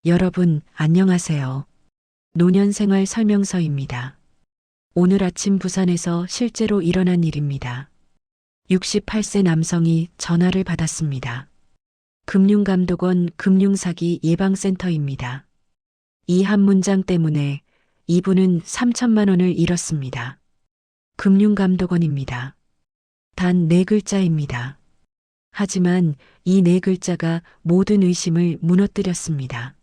여러분, 안녕하세요. 노년생활 설명서입니다. 오늘 아침 부산에서 실제로 일어난 일입니다. 68세 남성이 전화를 받았습니다. 금융감독원 금융사기 예방센터입니다. 이 한 문장 때문에 이분은 3천만 원을 잃었습니다. 금융감독원입니다. 단 4글자입니다. 하지만 이 4글자가 모든 의심을 무너뜨렸습니다.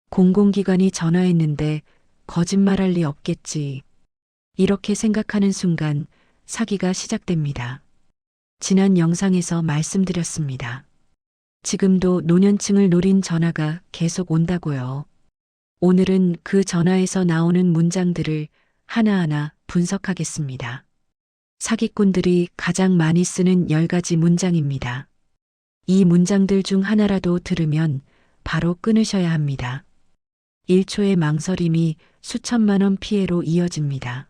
공공기관이 전화했는데 거짓말할 리 없겠지. 이렇게 생각하는 순간 사기가 시작됩니다. 지난 영상에서 말씀드렸습니다. 지금도 노년층을 노린 전화가 계속 온다고요. 오늘은 그 전화에서 나오는 문장들을 하나하나 분석하겠습니다. 사기꾼들이 가장 많이 쓰는 10가지 문장입니다. 이 문장들 중 하나라도 들으면 바로 끊으셔야 합니다. 1초의 망설임이 수천만 원 피해로 이어집니다.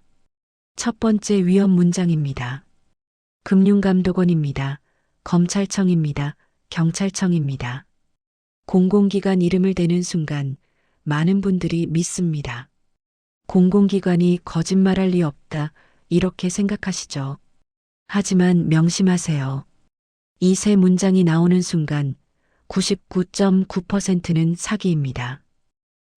첫 번째 위험 문장입니다. 금융감독원입니다. 검찰청입니다. 경찰청입니다. 공공기관 이름을 대는 순간 많은 분들이 믿습니다. 공공기관이 거짓말할 리 없다, 이렇게 생각하시죠. 하지만 명심하세요. 이 세 문장이 나오는 순간 99.9%는 사기입니다.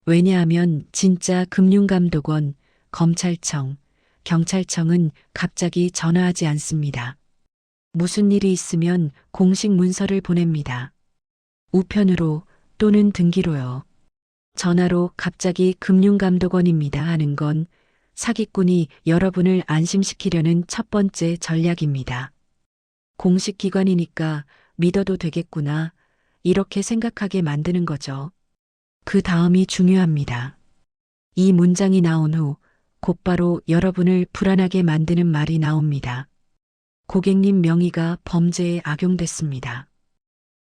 왜냐하면 진짜 금융감독원, 검찰청, 경찰청은 갑자기 전화하지 않습니다. 무슨 일이 있으면 공식 문서를 보냅니다. 우편으로 또는 등기로요. 전화로 갑자기 금융감독원입니다 하는 건 사기꾼이 여러분을 안심시키려는 첫 번째 전략입니다. 공식 기관이니까 믿어도 되겠구나, 이렇게 생각하게 만드는 거죠. 그 다음이 중요합니다. 이 문장이 나온 후 곧바로 여러분을 불안하게 만드는 말이 나옵니다. 고객님 명의가 범죄에 악용됐습니다.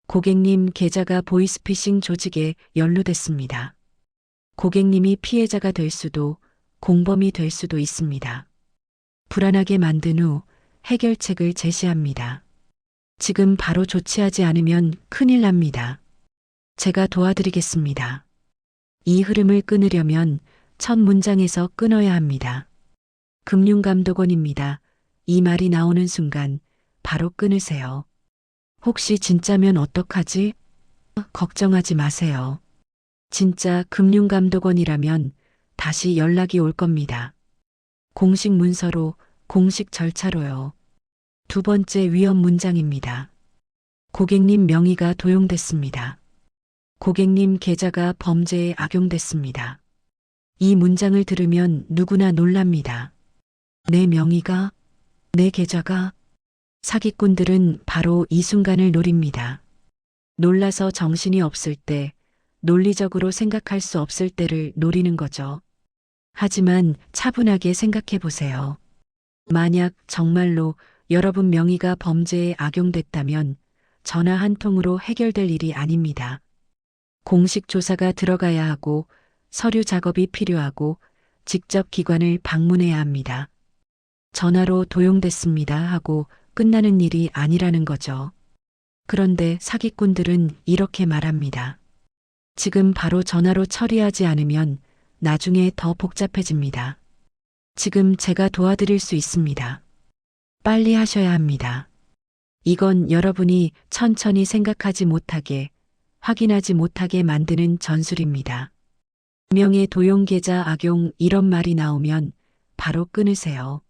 고객님 계좌가 보이스피싱 조직에 연루됐습니다. 고객님이 피해자가 될 수도 공범이 될 수도 있습니다. 불안하게 만든 후 해결책을 제시합니다. 지금 바로 조치하지 않으면 큰일 납니다. 제가 도와드리겠습니다. 이 흐름을 끊으려면 첫 문장에서 끊어야 합니다. 금융감독원입니다. 이 말이 나오는 순간 바로 끊으세요. 혹시 진짜면 어떡하지? 걱정하지 마세요. 진짜 금융감독원이라면 다시 연락이 올 겁니다. 공식 문서로, 공식 절차로요. 두 번째 위험 문장입니다. 고객님 명의가 도용됐습니다. 고객님 계좌가 범죄에 악용됐습니다. 이 문장을 들으면 누구나 놀랍니다. 내 명의가, 내 계좌가, 사기꾼들은 바로 이 순간을 노립니다. 놀라서 정신이 없을 때, 논리적으로 생각할 수 없을 때를 노리는 거죠. 하지만 차분하게 생각해 보세요. 만약 정말로 여러분 명의가 범죄에 악용됐다면 전화 한 통으로 해결될 일이 아닙니다. 공식 조사가 들어가야 하고 서류 작업이 필요하고 직접 기관을 방문해야 합니다. 전화로 도용됐습니다 하고 끝나는 일이 아니라는 거죠. 그런데 사기꾼들은 이렇게 말합니다. 지금 바로 전화로 처리하지 않으면 나중에 더 복잡해집니다. 지금 제가 도와드릴 수 있습니다. 빨리 하셔야 합니다. 이건 여러분이 천천히 생각하지 못하게, 확인하지 못하게 만드는 전술입니다. 명의 도용 계좌 악용 이런 말이 나오면 바로 끊으세요.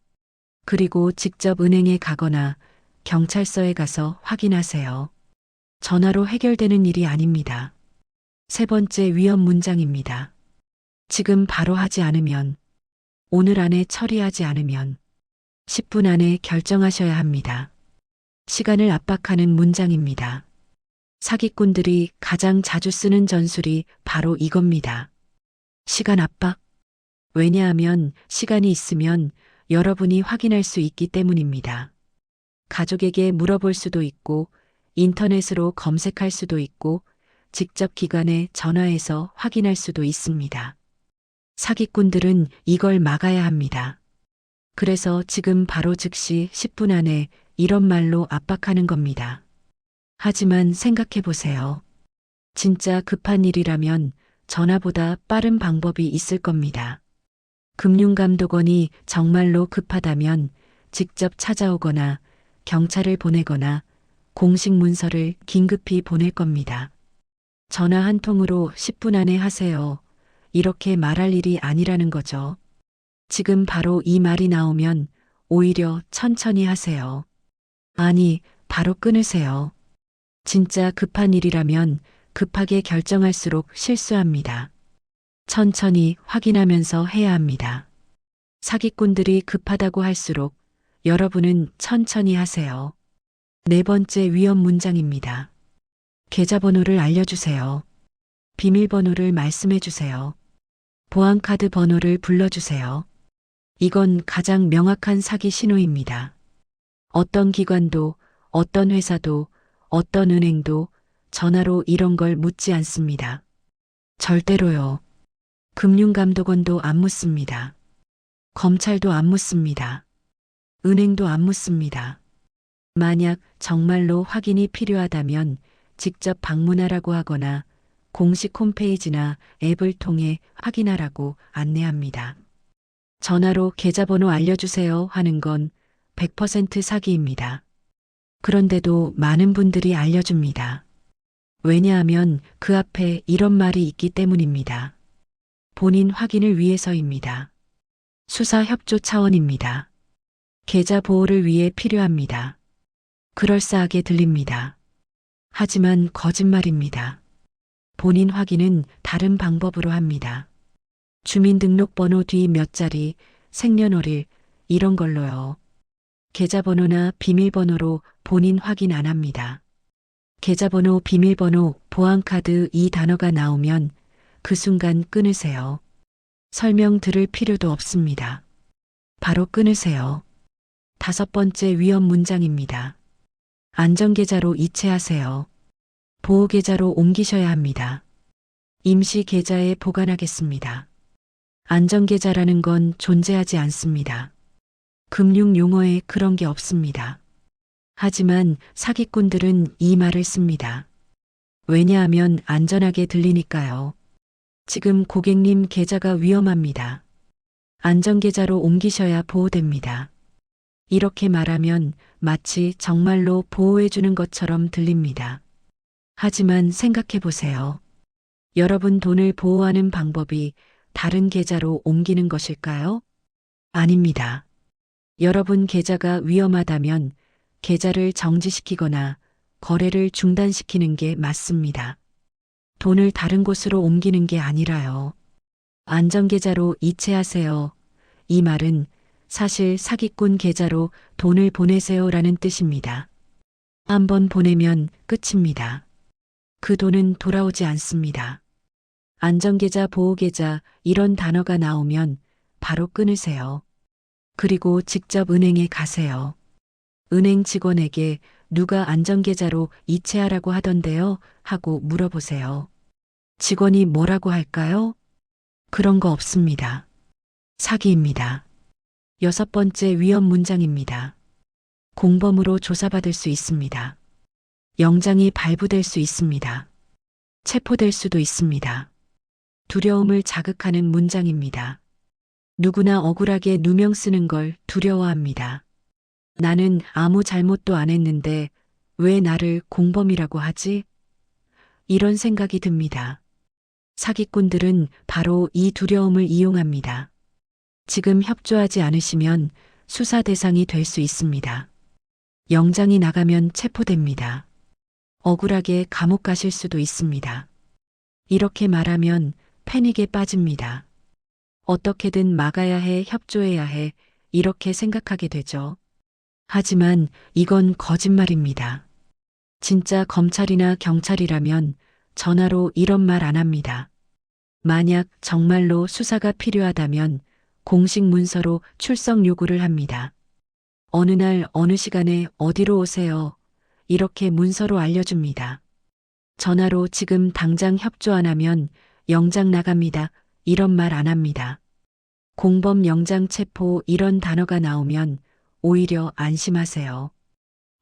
그리고 직접 은행에 가거나 경찰서에 가서 확인하세요. 전화로 해결되는 일이 아닙니다. 세 번째 위험 문장입니다. 지금 바로 하지 않으면, 오늘 안에 처리하지 않으면 10분 안에 결정하셔야 합니다. 시간을 압박하는 문장입니다. 사기꾼들이 가장 자주 쓰는 전술이 바로 이겁니다. 시간 압박. 왜냐하면 시간이 있으면 여러분이 확인할 수 있기 때문입니다. 가족에게 물어볼 수도 있고, 인터넷으로 검색할 수도 있고, 직접 기관에 전화해서 확인할 수도 있습니다. 사기꾼들은 이걸 막아야 합니다. 그래서 지금 바로 즉시 10분 안에 이런 말로 압박하는 겁니다. 하지만 생각해 보세요. 진짜 급한 일이라면 전화보다 빠른 방법이 있을 겁니다. 금융감독원이 정말로 급하다면 직접 찾아오거나 경찰을 보내거나 공식 문서를 긴급히 보낼 겁니다. 전화 한 통으로 10분 안에 하세요. 이렇게 말할 일이 아니라는 거죠. 지금 바로 이 말이 나오면 오히려 천천히 하세요. 아니, 바로 끊으세요. 진짜 급한 일이라면 급하게 결정할수록 실수합니다. 천천히 확인하면서 해야 합니다. 사기꾼들이 급하다고 할수록 여러분은 천천히 하세요. 네 번째 위험 문장입니다. 계좌번호를 알려주세요. 비밀번호를 말씀해 주세요. 보안카드 번호를 불러주세요. 이건 가장 명확한 사기 신호입니다. 어떤 기관도, 어떤 회사도, 어떤 은행도 전화로 이런 걸 묻지 않습니다. 절대로요. 금융감독원도 안 묻습니다. 검찰도 안 묻습니다. 은행도 안 묻습니다. 만약 정말로 확인이 필요하다면 직접 방문하라고 하거나 공식 홈페이지나 앱을 통해 확인하라고 안내합니다. 전화로 계좌번호 알려주세요 하는 건 100% 사기입니다. 그런데도 많은 분들이 알려줍니다. 왜냐하면 그 앞에 이런 말이 있기 때문입니다. 본인 확인을 위해서입니다. 수사 협조 차원입니다. 계좌 보호를 위해 필요합니다. 그럴싸하게 들립니다. 하지만 거짓말입니다. 본인 확인은 다른 방법으로 합니다. 주민등록번호 뒤 몇 자리, 생년월일, 이런 걸로요. 계좌번호나 비밀번호로 본인 확인 안 합니다. 계좌번호, 비밀번호, 보안카드 이 단어가 나오면 그 순간 끊으세요. 설명 들을 필요도 없습니다. 바로 끊으세요. 다섯 번째 위험 문장입니다. 안전계좌로 이체하세요. 보호계좌로 옮기셔야 합니다. 임시 계좌에 보관하겠습니다. 안전계좌라는 건 존재하지 않습니다. 금융 용어에 그런 게 없습니다. 하지만 사기꾼들은 이 말을 씁니다. 왜냐하면 안전하게 들리니까요. 지금 고객님 계좌가 위험합니다. 안전계좌로 옮기셔야 보호됩니다. 이렇게 말하면 마치 정말로 보호해주는 것처럼 들립니다. 하지만 생각해 보세요. 여러분 돈을 보호하는 방법이 다른 계좌로 옮기는 것일까요? 아닙니다. 여러분 계좌가 위험하다면 계좌를 정지시키거나 거래를 중단시키는 게 맞습니다. 돈을 다른 곳으로 옮기는 게 아니라요. 안전계좌로 이체하세요. 이 말은 사실 사기꾼 계좌로 돈을 보내세요라는 뜻입니다. 한번 보내면 끝입니다. 그 돈은 돌아오지 않습니다. 안전계좌, 보호계좌 이런 단어가 나오면 바로 끊으세요. 그리고 직접 은행에 가세요. 은행 직원에게 누가 안전계좌로 이체하라고 하던데요? 하고 물어보세요. 직원이 뭐라고 할까요? 그런 거 없습니다. 사기입니다. 여섯 번째 위험 문장입니다. 공범으로 조사받을 수 있습니다. 영장이 발부될 수 있습니다. 체포될 수도 있습니다. 두려움을 자극하는 문장입니다. 누구나 억울하게 누명 쓰는 걸 두려워합니다. 나는 아무 잘못도 안 했는데 왜 나를 공범이라고 하지? 이런 생각이 듭니다. 사기꾼들은 바로 이 두려움을 이용합니다. 지금 협조하지 않으시면 수사 대상이 될 수 있습니다. 영장이 나가면 체포됩니다. 억울하게 감옥 가실 수도 있습니다. 이렇게 말하면 패닉에 빠집니다. 어떻게든 막아야 해, 협조해야 해, 이렇게 생각하게 되죠. 하지만 이건 거짓말입니다. 진짜 검찰이나 경찰이라면 전화로 이런 말 안 합니다. 만약 정말로 수사가 필요하다면 공식 문서로 출석 요구를 합니다. 어느 날 어느 시간에 어디로 오세요. 이렇게 문서로 알려줍니다. 전화로 지금 당장 협조 안 하면 영장 나갑니다. 이런 말 안 합니다. 공범 영장 체포 이런 단어가 나오면 오히려 안심하세요.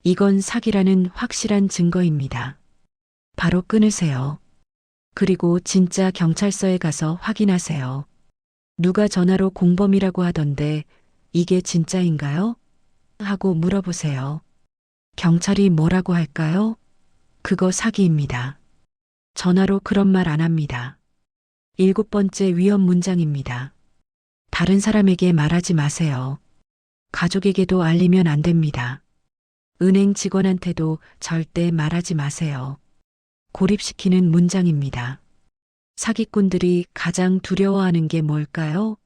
이건 사기라는 확실한 증거입니다. 바로 끊으세요. 그리고 진짜 경찰서에 가서 확인하세요. 누가 전화로 공범이라고 하던데 이게 진짜인가요? 하고 물어보세요. 경찰이 뭐라고 할까요? 그거 사기입니다. 전화로 그런 말 안 합니다. 7번째 위험 문장입니다. 다른 사람에게 말하지 마세요. 가족에게도 알리면 안 됩니다. 은행 직원한테도 절대 말하지 마세요. 고립시키는 문장입니다. 사기꾼들이 가장 두려워하는 게 뭘까요?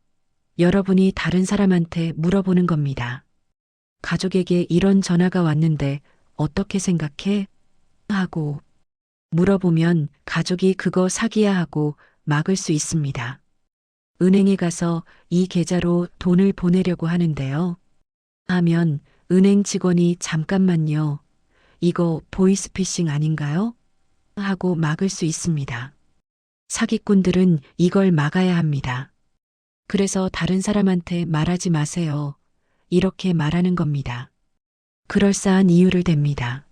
여러분이 다른 사람한테 물어보는 겁니다. 가족에게 이런 전화가 왔는데 어떻게 생각해? 하고 물어보면 가족이 그거 사기야 하고 막을 수 있습니다. 은행에 가서 이 계좌로 돈을 보내려고 하는데요. 하면 은행 직원이 잠깐만요. 이거 보이스피싱 아닌가요? 하고 막을 수 있습니다. 사기꾼들은 이걸 막아야 합니다. 그래서 다른 사람한테 말하지 마세요. 이렇게 말하는 겁니다. 그럴싸한 이유를 댑니다.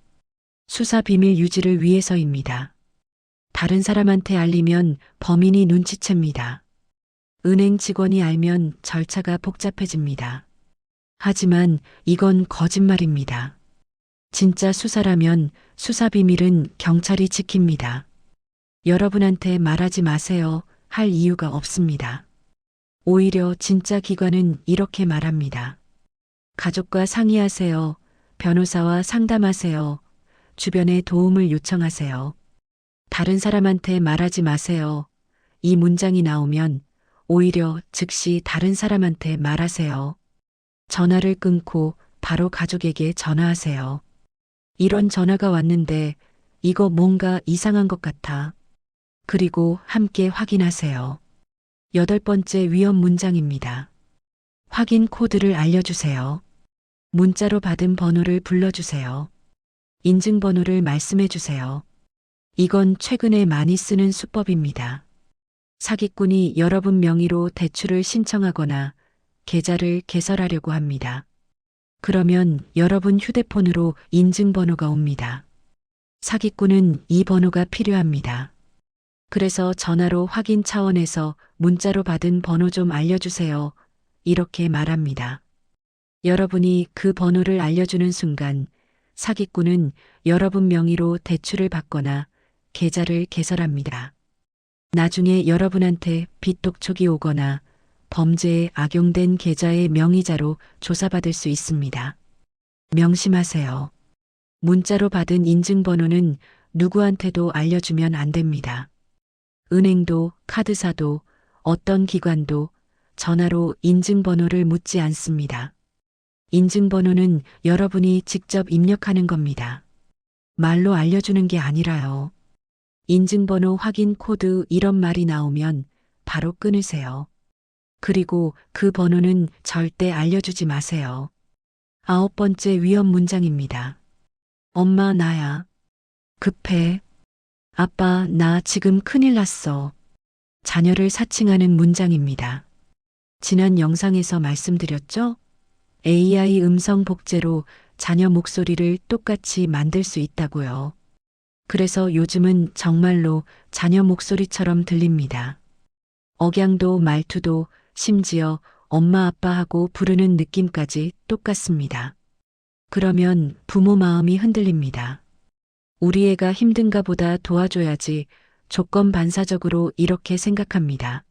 수사 비밀 유지를 위해서입니다. 다른 사람한테 알리면 범인이 눈치챕니다. 은행 직원이 알면 절차가 복잡해집니다. 하지만 이건 거짓말입니다. 진짜 수사라면 수사 비밀은 경찰이 지킵니다. 여러분한테 말하지 마세요 할 이유가 없습니다. 오히려 진짜 기관은 이렇게 말합니다. 가족과 상의하세요. 변호사와 상담하세요. 주변에 도움을 요청하세요. 다른 사람한테 말하지 마세요. 이 문장이 나오면 오히려 즉시 다른 사람한테 말하세요. 전화를 끊고 바로 가족에게 전화하세요. 이런 전화가 왔는데 이거 뭔가 이상한 것 같아. 그리고 함께 확인하세요. 8번째 위험 문장입니다. 확인 코드를 알려주세요. 문자로 받은 번호를 불러주세요. 인증번호를 말씀해 주세요. 이건 최근에 많이 쓰는 수법입니다. 사기꾼이 여러분 명의로 대출을 신청하거나 계좌를 개설하려고 합니다. 그러면 여러분 휴대폰으로 인증번호가 옵니다. 사기꾼은 이 번호가 필요합니다. 그래서 전화로 확인 차원에서 문자로 받은 번호 좀 알려주세요. 이렇게 말합니다. 여러분이 그 번호를 알려주는 순간 사기꾼은 여러분 명의로 대출을 받거나 계좌를 개설합니다. 나중에 여러분한테 빚 독촉이 오거나 범죄에 악용된 계좌의 명의자로 조사받을 수 있습니다. 명심하세요. 문자로 받은 인증번호는 누구한테도 알려주면 안 됩니다. 은행도 카드사도 어떤 기관도 전화로 인증번호를 묻지 않습니다. 인증번호는 여러분이 직접 입력하는 겁니다. 말로 알려주는 게 아니라요. 인증번호 확인 코드 이런 말이 나오면 바로 끊으세요. 그리고 그 번호는 절대 알려주지 마세요. 9번째 위험 문장입니다. 엄마 나야. 급해. 아빠 나 지금 큰일 났어. 자녀를 사칭하는 문장입니다. 지난 영상에서 말씀드렸죠? AI 음성 복제로 자녀 목소리를 똑같이 만들 수 있다고요. 그래서 요즘은 정말로 자녀 목소리처럼 들립니다. 억양도 말투도 심지어 엄마 아빠하고 부르는 느낌까지 똑같습니다. 그러면 부모 마음이 흔들립니다. 우리 애가 힘든가 보다 도와줘야지 조건 반사적으로 이렇게 생각합니다.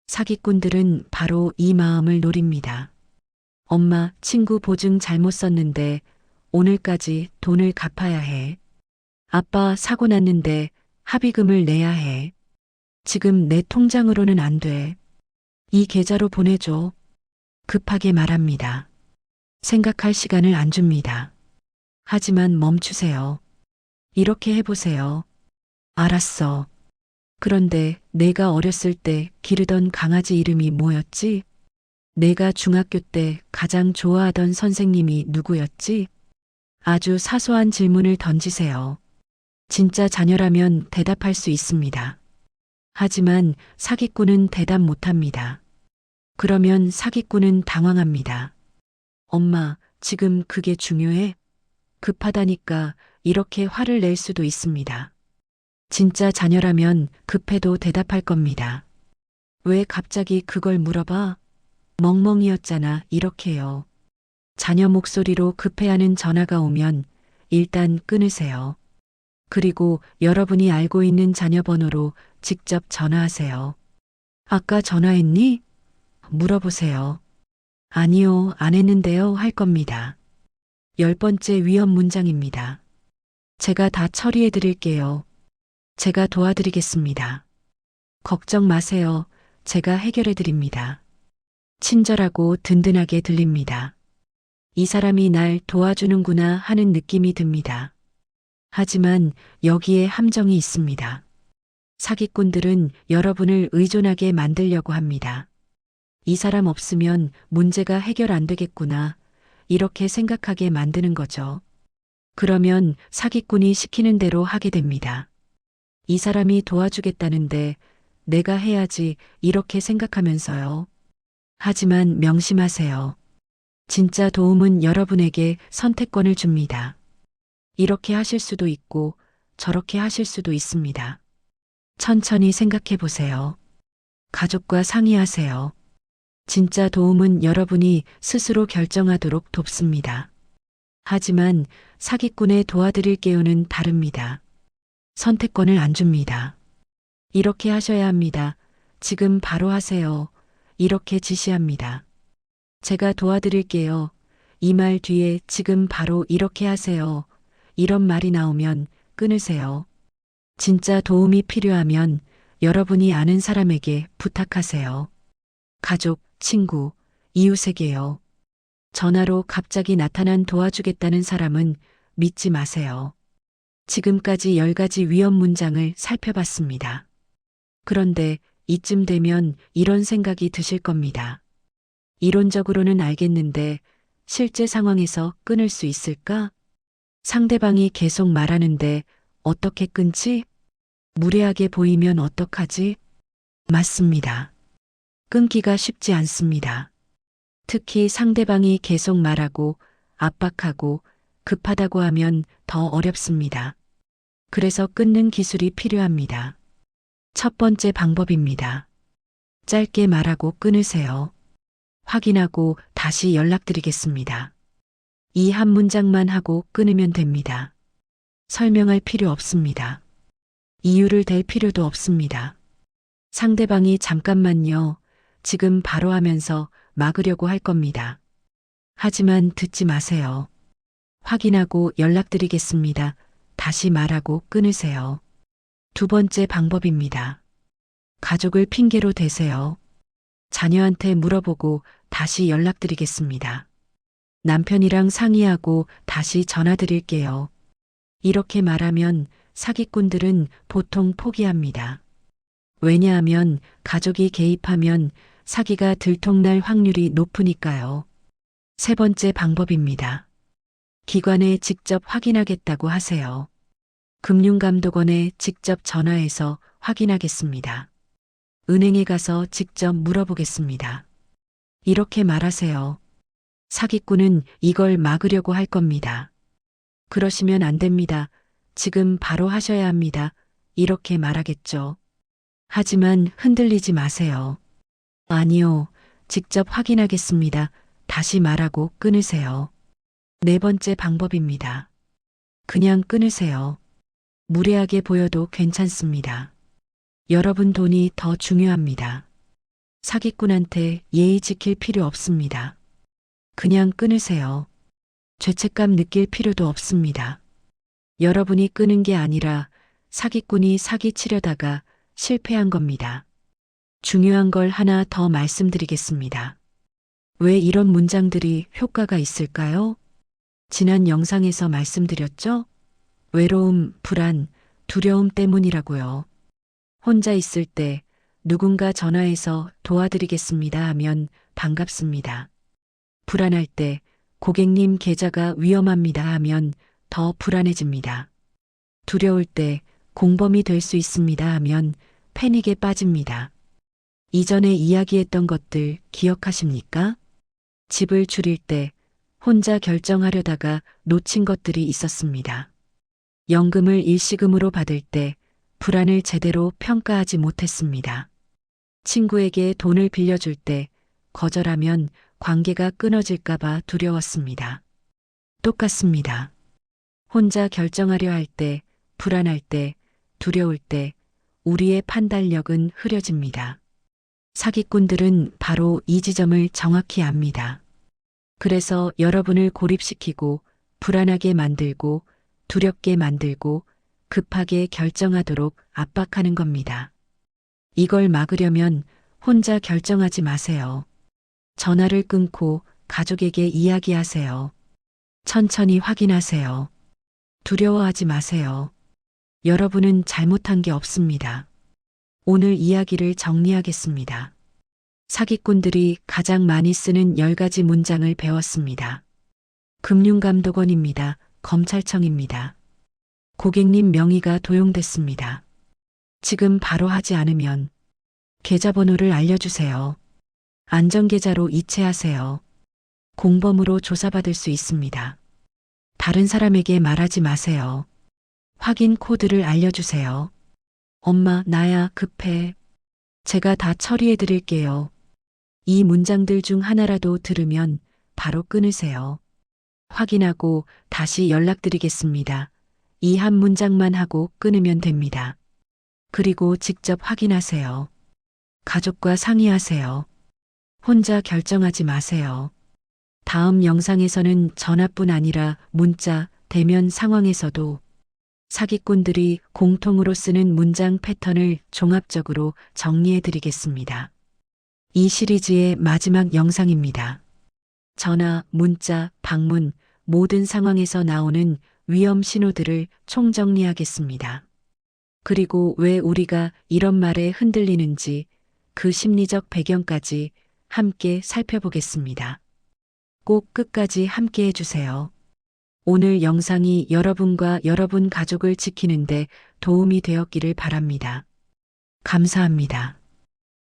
사기꾼들은 바로 이 마음을 노립니다. 엄마, 친구 보증 잘못 썼는데 오늘까지 돈을 갚아야 해. 아빠 사고 났는데 합의금을 내야 해. 지금 내 통장으로는 안 돼. 이 계좌로 보내줘. 급하게 말합니다. 생각할 시간을 안 줍니다. 하지만 멈추세요. 이렇게 해보세요. 알았어. 그런데 내가 어렸을 때 기르던 강아지 이름이 뭐였지? 내가 중학교 때 가장 좋아하던 선생님이 누구였지? 아주 사소한 질문을 던지세요. 진짜 자녀라면 대답할 수 있습니다. 하지만 사기꾼은 대답 못합니다. 그러면 사기꾼은 당황합니다. 엄마, 지금 그게 중요해? 급하다니까 이렇게 화를 낼 수도 있습니다. 진짜 자녀라면 급해도 대답할 겁니다. 왜 갑자기 그걸 물어봐? 멍멍이었잖아. 이렇게요. 자녀 목소리로 급해하는 전화가 오면 일단 끊으세요. 그리고 여러분이 알고 있는 자녀 번호로 직접 전화하세요. 아까 전화했니? 물어보세요. 아니요, 안 했는데요. 할 겁니다. 10번째 위험 문장입니다. 제가 다 처리해 드릴게요. 제가 도와드리겠습니다. 걱정 마세요. 제가 해결해 드립니다. 친절하고 든든하게 들립니다. 이 사람이 날 도와주는구나 하는 느낌이 듭니다. 하지만 여기에 함정이 있습니다. 사기꾼들은 여러분을 의존하게 만들려고 합니다. 이 사람 없으면 문제가 해결 안 되겠구나. 이렇게 생각하게 만드는 거죠. 그러면 사기꾼이 시키는 대로 하게 됩니다. 이 사람이 도와주겠다는데 내가 해야지 이렇게 생각하면서요. 하지만 명심하세요. 진짜 도움은 여러분에게 선택권을 줍니다. 이렇게 하실 수도 있고 저렇게 하실 수도 있습니다. 천천히 생각해 보세요. 가족과 상의하세요. 진짜 도움은 여러분이 스스로 결정하도록 돕습니다. 하지만 사기꾼의 도와드릴게요는 다릅니다. 선택권을 안 줍니다. 이렇게 하셔야 합니다. 지금 바로 하세요. 이렇게 지시합니다. 제가 도와드릴게요. 이 말 뒤에 지금 바로 이렇게 하세요. 이런 말이 나오면 끊으세요. 진짜 도움이 필요하면 여러분이 아는 사람에게 부탁하세요. 가족, 친구, 이웃에게요. 전화로 갑자기 나타난 도와주겠다는 사람은 믿지 마세요. 지금까지 10가지 위험 문장을 살펴봤습니다. 그런데 이쯤 되면 이런 생각이 드실 겁니다. 이론적으로는 알겠는데 실제 상황에서 끊을 수 있을까? 상대방이 계속 말하는데 어떻게 끊지? 무례하게 보이면 어떡하지? 맞습니다. 끊기가 쉽지 않습니다. 특히 상대방이 계속 말하고 압박하고 급하다고 하면 더 어렵습니다. 그래서 끊는 기술이 필요합니다. 첫 번째 방법입니다. 짧게 말하고 끊으세요. 확인하고 다시 연락드리겠습니다. 이 한 문장만 하고 끊으면 됩니다. 설명할 필요 없습니다. 이유를 댈 필요도 없습니다. 상대방이 잠깐만요, 지금 바로 하면서 막으려고 할 겁니다. 하지만 듣지 마세요. 확인하고 연락드리겠습니다. 다시 말하고 끊으세요. 두 번째 방법입니다. 가족을 핑계로 대세요. 자녀한테 물어보고 다시 연락드리겠습니다. 남편이랑 상의하고 다시 전화드릴게요. 이렇게 말하면 사기꾼들은 보통 포기합니다. 왜냐하면 가족이 개입하면 사기가 들통날 확률이 높으니까요. 세 번째 방법입니다. 기관에 직접 확인하겠다고 하세요. 금융감독원에 직접 전화해서 확인하겠습니다. 은행에 가서 직접 물어보겠습니다. 이렇게 말하세요. 사기꾼은 이걸 막으려고 할 겁니다. 그러시면 안 됩니다. 지금 바로 하셔야 합니다. 이렇게 말하겠죠. 하지만 흔들리지 마세요. 아니요, 직접 확인하겠습니다. 다시 말하고 끊으세요. 네 번째 방법입니다. 그냥 끊으세요. 무례하게 보여도 괜찮습니다. 여러분 돈이 더 중요합니다. 사기꾼한테 예의 지킬 필요 없습니다. 그냥 끊으세요. 죄책감 느낄 필요도 없습니다. 여러분이 끄는 게 아니라 사기꾼이 사기치려다가 실패한 겁니다. 중요한 걸 하나 더 말씀드리겠습니다. 왜 이런 문장들이 효과가 있을까요? 지난 영상에서 말씀드렸죠? 외로움, 불안, 두려움 때문이라고요. 혼자 있을 때 누군가 전화해서 도와드리겠습니다 하면 반갑습니다. 불안할 때 고객님 계좌가 위험합니다 하면 더 불안해집니다. 두려울 때 공범이 될 수 있습니다 하면 패닉에 빠집니다. 이전에 이야기했던 것들 기억하십니까? 집을 줄일 때 혼자 결정하려다가 놓친 것들이 있었습니다. 연금을 일시금으로 받을 때 불안을 제대로 평가하지 못했습니다. 친구에게 돈을 빌려줄 때 거절하면 관계가 끊어질까봐 두려웠습니다. 똑같습니다. 혼자 결정하려 할 때, 불안할 때, 두려울 때 우리의 판단력은 흐려집니다. 사기꾼들은 바로 이 지점을 정확히 압니다. 그래서 여러분을 고립시키고 불안하게 만들고 두렵게 만들고 급하게 결정하도록 압박하는 겁니다. 이걸 막으려면 혼자 결정하지 마세요. 전화를 끊고 가족에게 이야기하세요. 천천히 확인하세요. 두려워하지 마세요. 여러분은 잘못한 게 없습니다. 오늘 이야기를 정리하겠습니다. 사기꾼들이 가장 많이 쓰는 10가지 문장을 배웠습니다. 금융감독원입니다. 검찰청입니다. 고객님 명의가 도용됐습니다. 지금 바로 하지 않으면 계좌번호를 알려주세요. 안전계좌로 이체하세요. 공범으로 조사받을 수 있습니다. 다른 사람에게 말하지 마세요. 확인 코드를 알려주세요. 엄마, 나야 급해. 제가 다 처리해 드릴게요. 이 문장들 중 하나라도 들으면 바로 끊으세요. 확인하고 다시 연락드리겠습니다. 이 한 문장만 하고 끊으면 됩니다. 그리고 직접 확인하세요. 가족과 상의하세요. 혼자 결정하지 마세요. 다음 영상에서는 전화뿐 아니라 문자, 대면 상황에서도 사기꾼들이 공통으로 쓰는 문장 패턴을 종합적으로 정리해 드리겠습니다. 이 시리즈의 마지막 영상입니다. 전화, 문자, 방문, 모든 상황에서 나오는 위험 신호들을 총정리하겠습니다. 그리고 왜 우리가 이런 말에 흔들리는지 그 심리적 배경까지 함께 살펴보겠습니다. 꼭 끝까지 함께 해주세요. 오늘 영상이 여러분과 여러분 가족을 지키는데 도움이 되었기를 바랍니다. 감사합니다.